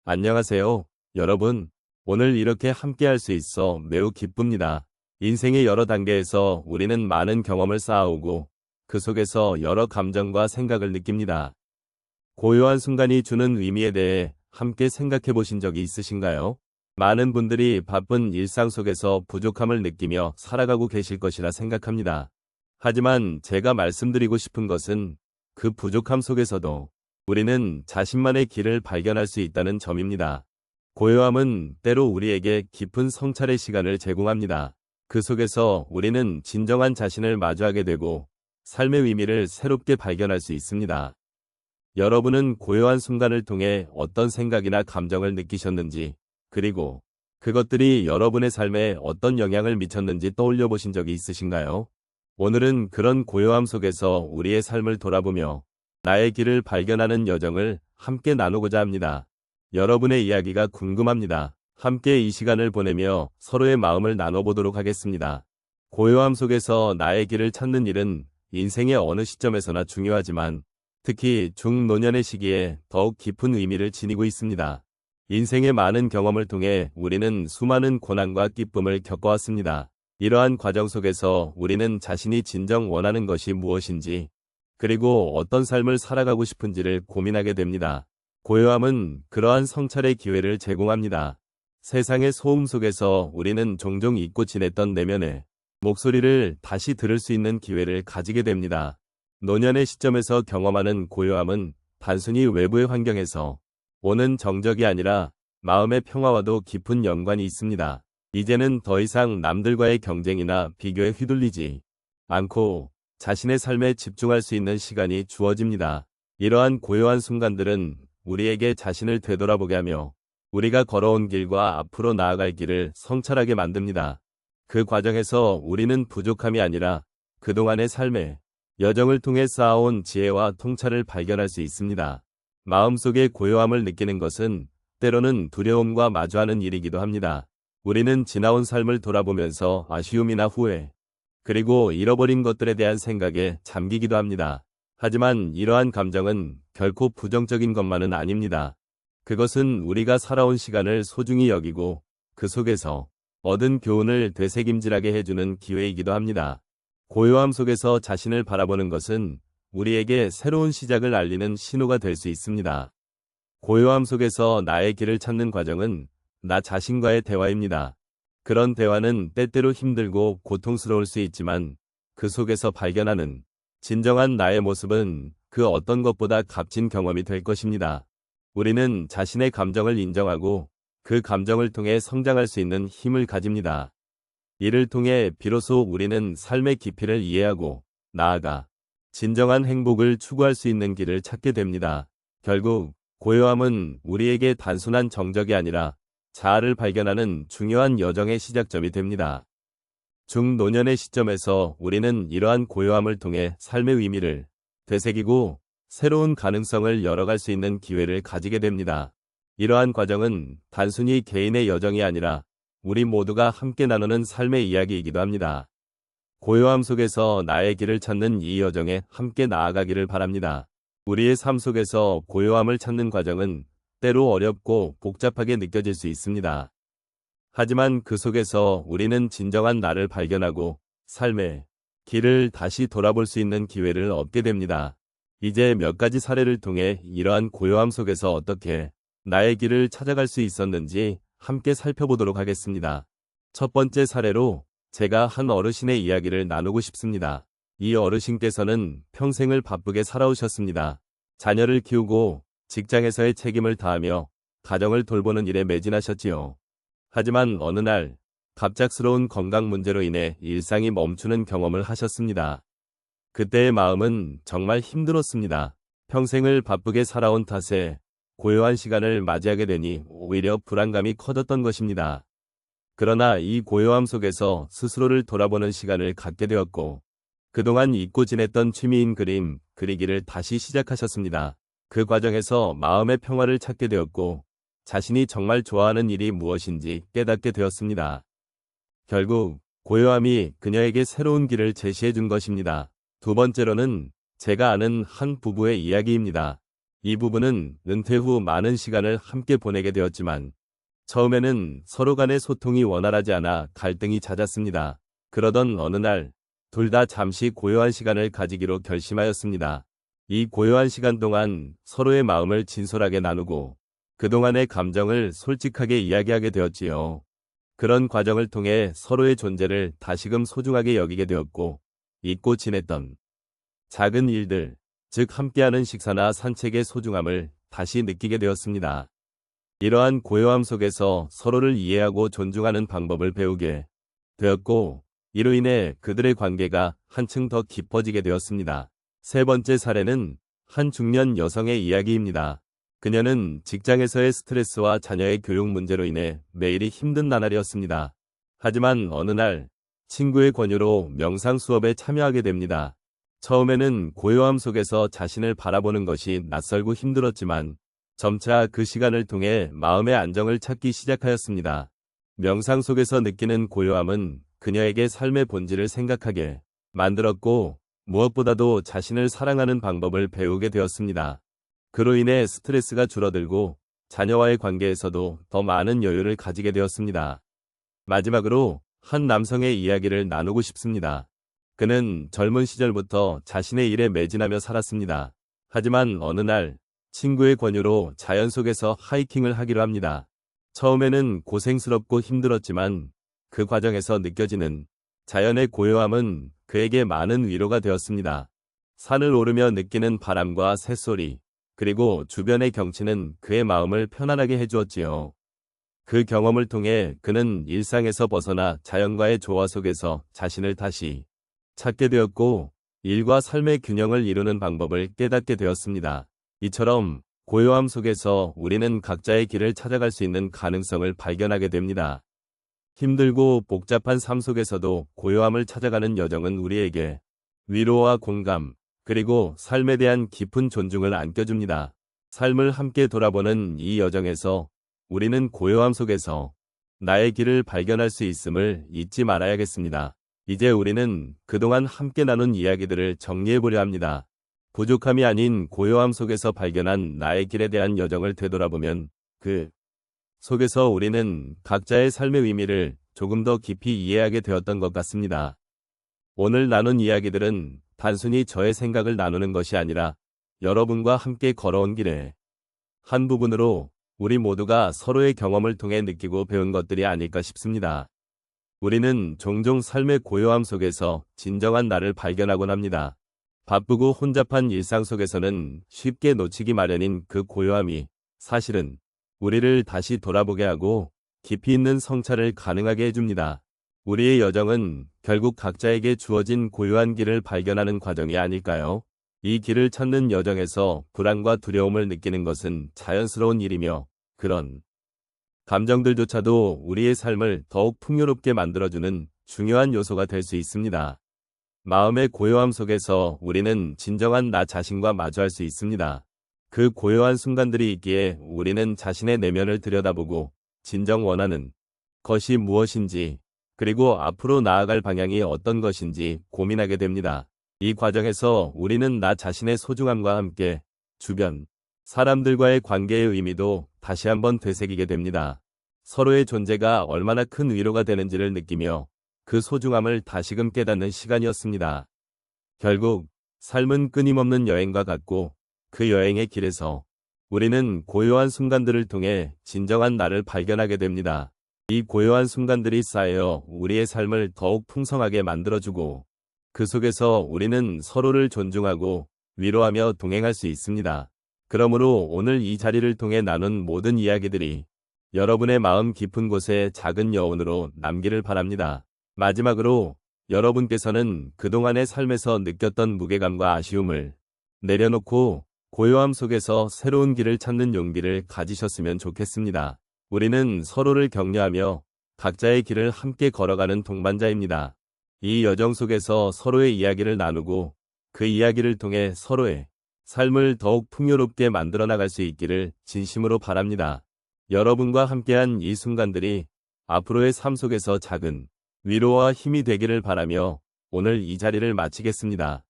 안녕하세요, 여러분. 오늘 이렇게 함께 할 수 있어 매우 기쁩니다. 인생의 여러 단계에서 우리는 많은 경험을 쌓아오고 그 속에서 여러 감정과 생각을 느낍니다. 고요한 순간이 주는 의미에 대해 함께 생각해 보신 적이 있으신가요? 많은 분들이 바쁜 일상 속에서 부족함을 느끼며 살아가고 계실 것이라 생각합니다. 하지만 제가 말씀드리고 싶은 것은 그 부족함 속에서도 우리는 자신만의 길을 발견할 수 있다는 점입니다. 고요함은 때로 우리에게 깊은 성찰의 시간을 제공합니다. 그 속에서 우리는 진정한 자신을 마주하게 되고 삶의 의미를 새롭게 발견할 수 있습니다. 여러분은 고요한 순간을 통해 어떤 생각이나 감정을 느끼셨는지, 그리고 그것들이 여러분의 삶에 어떤 영향을 미쳤는지 떠올려 보신 적이 있으신가요? 오늘은 그런 고요함 속에서 우리의 삶을 돌아보며 나의 길을 발견하는 여정을 함께 나누고자 합니다. 여러분의 이야기가 궁금합니다. 함께 이 시간을 보내며 서로의 마음을 나눠보도록 하겠습니다. 고요함 속에서 나의 길을 찾는 일은 인생의 어느 시점에서나 중요하지만 특히 중노년의 시기에 더욱 깊은 의미를 지니고 있습니다. 인생의 많은 경험을 통해 우리는 수많은 고난과 기쁨을 겪어왔습니다. 이러한 과정 속에서 우리는 자신이 진정 원하는 것이 무엇인지, 그리고 어떤 삶을 살아가고 싶은지를 고민하게 됩니다. 고요함은 그러한 성찰의 기회를 제공합니다. 세상의 소음 속에서 우리는 종종 잊고 지냈던 내면의 목소리를 다시 들을 수 있는 기회를 가지게 됩니다. 노년의 시점에서 경험하는 고요함은 단순히 외부의 환경에서 오는 정적이 아니라 마음의 평화와도 깊은 연관이 있습니다. 이제는 더 이상 남들과의 경쟁이나 비교에 휘둘리지 않고 자신의 삶에 집중할 수 있는 시간이 주어집니다. 이러한 고요한 순간들은 우리에게 자신을 되돌아보게 하며 우리가 걸어온 길과 앞으로 나아갈 길을 성찰하게 만듭니다. 그 과정에서 우리는 부족함이 아니라 그동안의 삶의 여정을 통해 쌓아온 지혜와 통찰을 발견할 수 있습니다. 마음속의 고요함을 느끼는 것은 때로는 두려움과 마주하는 일이기도 합니다. 우리는 지나온 삶을 돌아보면서 아쉬움이나 후회, 그리고 잃어버린 것들에 대한 생각에 잠기기도 합니다. 하지만 이러한 감정은 결코 부정적인 것만은 아닙니다. 그것은 우리가 살아온 시간을 소중히 여기고 그 속에서 얻은 교훈을 되새김질하게 해주는 기회이기도 합니다. 고요함 속에서 자신을 바라보는 것은 우리에게 새로운 시작을 알리는 신호가 될 수 있습니다. 고요함 속에서 나의 길을 찾는 과정은 나 자신과의 대화입니다. 그런 대화는 때때로 힘들고 고통스러울 수 있지만 그 속에서 발견하는 진정한 나의 모습은 그 어떤 것보다 값진 경험이 될 것입니다. 우리는 자신의 감정을 인정하고 그 감정을 통해 성장할 수 있는 힘을 가집니다. 이를 통해 비로소 우리는 삶의 깊이를 이해하고 나아가 진정한 행복을 추구할 수 있는 길을 찾게 됩니다. 결국 고요함은 우리에게 단순한 정적이 아니라 자아를 발견하는 중요한 여정의 시작점이 됩니다. 중노년의 시점에서 우리는 이러한 고요함을 통해 삶의 의미를 되새기고 새로운 가능성을 열어갈 수 있는 기회를 가지게 됩니다. 이러한 과정은 단순히 개인의 여정이 아니라 우리 모두가 함께 나누는 삶의 이야기이기도 합니다. 고요함 속에서 나의 길을 찾는 이 여정에 함께 나아가기를 바랍니다. 우리의 삶 속에서 고요함을 찾는 과정은 때로 어렵고 복잡하게 느껴질 수 있습니다. 하지만 그 속에서 우리는 진정한 나를 발견하고 삶의 길을 다시 돌아볼 수 있는 기회를 얻게 됩니다. 이제 몇 가지 사례를 통해 이러한 고요함 속에서 어떻게 나의 길을 찾아갈 수 있었는지 함께 살펴보도록 하겠습니다. 첫 번째 사례로 제가 한 어르신의 이야기를 나누고 싶습니다. 이 어르신께서는 평생을 바쁘게 살아오셨습니다. 자녀를 키우고 직장에서의 책임을 다하며 가정을 돌보는 일에 매진하셨지요. 하지만 어느 날 갑작스러운 건강 문제로 인해 일상이 멈추는 경험을 하셨습니다. 그때의 마음은 정말 힘들었습니다. 평생을 바쁘게 살아온 탓에 고요한 시간을 맞이하게 되니 오히려 불안감이 커졌던 것입니다. 그러나 이 고요함 속에서 스스로를 돌아보는 시간을 갖게 되었고 그동안 잊고 지냈던 취미인 그림 그리기를 다시 시작하셨습니다. 그 과정에서 마음의 평화를 찾게 되었고 자신이 정말 좋아하는 일이 무엇인지 깨닫게 되었습니다. 결국 고요함이 그녀에게 새로운 길을 제시해 준 것입니다. 두 번째로는 제가 아는 한 부부의 이야기입니다. 이 부부는 은퇴 후 많은 시간을 함께 보내게 되었지만 처음에는 서로 간의 소통이 원활하지 않아 갈등이 잦았습니다. 그러던 어느 날 둘 다 잠시 고요한 시간을 가지기로 결심하였습니다. 이 고요한 시간 동안 서로의 마음을 진솔하게 나누고 그동안의 감정을 솔직하게 이야기하게 되었지요. 그런 과정을 통해 서로의 존재를 다시금 소중하게 여기게 되었고 잊고 지냈던 작은 일들, 즉 함께하는 식사나 산책의 소중함을 다시 느끼게 되었습니다. 이러한 고요함 속에서 서로를 이해하고 존중하는 방법을 배우게 되었고 이로 인해 그들의 관계가 한층 더 깊어지게 되었습니다. 세 번째 사례는 한 중년 여성의 이야기입니다. 그녀는 직장에서의 스트레스와 자녀의 교육 문제로 인해 매일이 힘든 나날이었습니다. 하지만 어느 날 친구의 권유로 명상 수업에 참여하게 됩니다. 처음에는 고요함 속에서 자신을 바라보는 것이 낯설고 힘들었지만 점차 그 시간을 통해 마음의 안정을 찾기 시작하였습니다. 명상 속에서 느끼는 고요함은 그녀에게 삶의 본질을 생각하게 만들었고 무엇보다도 자신을 사랑하는 방법을 배우게 되었습니다. 그로 인해 스트레스가 줄어들고 자녀와의 관계에서도 더 많은 여유를 가지게 되었습니다. 마지막으로 한 남성의 이야기를 나누고 싶습니다. 그는 젊은 시절부터 자신의 일에 매진하며 살았습니다. 하지만 어느 날 친구의 권유로 자연 속에서 하이킹을 하기로 합니다. 처음에는 고생스럽고 힘들었지만 그 과정에서 느껴지는 자연의 고요함은 그에게 많은 위로가 되었습니다. 산을 오르며 느끼는 바람과 새소리, 그리고 주변의 경치는 그의 마음을 편안하게 해주었지요. 그 경험을 통해 그는 일상에서 벗어나 자연과의 조화 속에서 자신을 다시 찾게 되었고 일과 삶의 균형을 이루는 방법을 깨닫게 되었습니다. 이처럼 고요함 속에서 우리는 각자의 길을 찾아갈 수 있는 가능성을 발견하게 됩니다. 힘들고 복잡한 삶 속에서도 고요함을 찾아가는 여정은 우리에게 위로와 공감, 그리고 삶에 대한 깊은 존중을 안겨줍니다. 삶을 함께 돌아보는 이 여정에서 우리는 고요함 속에서 나의 길을 발견할 수 있음을 잊지 말아야겠습니다. 이제 우리는 그동안 함께 나눈 이야기들을 정리해보려 합니다. 부족함이 아닌 고요함 속에서 발견한 나의 길에 대한 여정을 되돌아보면 그 속에서 우리는 각자의 삶의 의미를 조금 더 깊이 이해하게 되었던 것 같습니다. 오늘 나눈 이야기들은 단순히 저의 생각을 나누는 것이 아니라 여러분과 함께 걸어온 길의 한 부분으로 우리 모두가 서로의 경험을 통해 느끼고 배운 것들이 아닐까 싶습니다. 우리는 종종 삶의 고요함 속에서 진정한 나를 발견하곤 합니다. 바쁘고 혼잡한 일상 속에서는 쉽게 놓치기 마련인 그 고요함이 사실은 우리를 다시 돌아보게 하고 깊이 있는 성찰을 가능하게 해줍니다. 우리의 여정은 결국 각자에게 주어진 고요한 길을 발견하는 과정이 아닐까요? 이 길을 찾는 여정에서 불안과 두려움을 느끼는 것은 자연스러운 일이며 그런 감정들조차도 우리의 삶을 더욱 풍요롭게 만들어주는 중요한 요소가 될 수 있습니다. 마음의 고요함 속에서 우리는 진정한 나 자신과 마주할 수 있습니다. 그 고요한 순간들이 있기에 우리는 자신의 내면을 들여다보고 진정 원하는 것이 무엇인지 그리고 앞으로 나아갈 방향이 어떤 것인지 고민하게 됩니다. 이 과정에서 우리는 나 자신의 소중함과 함께 주변 사람들과의 관계의 의미도 다시 한번 되새기게 됩니다. 서로의 존재가 얼마나 큰 위로가 되는지를 느끼며 그 소중함을 다시금 깨닫는 시간이었습니다. 결국 삶은 끊임없는 여행과 같고 그 여행의 길에서 우리는 고요한 순간들을 통해 진정한 나를 발견하게 됩니다. 이 고요한 순간들이 쌓여 우리의 삶을 더욱 풍성하게 만들어주고 그 속에서 우리는 서로를 존중하고 위로하며 동행할 수 있습니다. 그러므로 오늘 이 자리를 통해 나눈 모든 이야기들이 여러분의 마음 깊은 곳에 작은 여운으로 남기를 바랍니다. 마지막으로 여러분께서는 그동안의 삶에서 느꼈던 무게감과 아쉬움을 내려놓고 고요함 속에서 새로운 길을 찾는 용기를 가지셨으면 좋겠습니다. 우리는 서로를 격려하며 각자의 길을 함께 걸어가는 동반자입니다. 이 여정 속에서 서로의 이야기를 나누고 그 이야기를 통해 서로의 삶을 더욱 풍요롭게 만들어 나갈 수 있기를 진심으로 바랍니다. 여러분과 함께한 이 순간들이 앞으로의 삶 속에서 작은 위로와 힘이 되기를 바라며 오늘 이 자리를 마치겠습니다.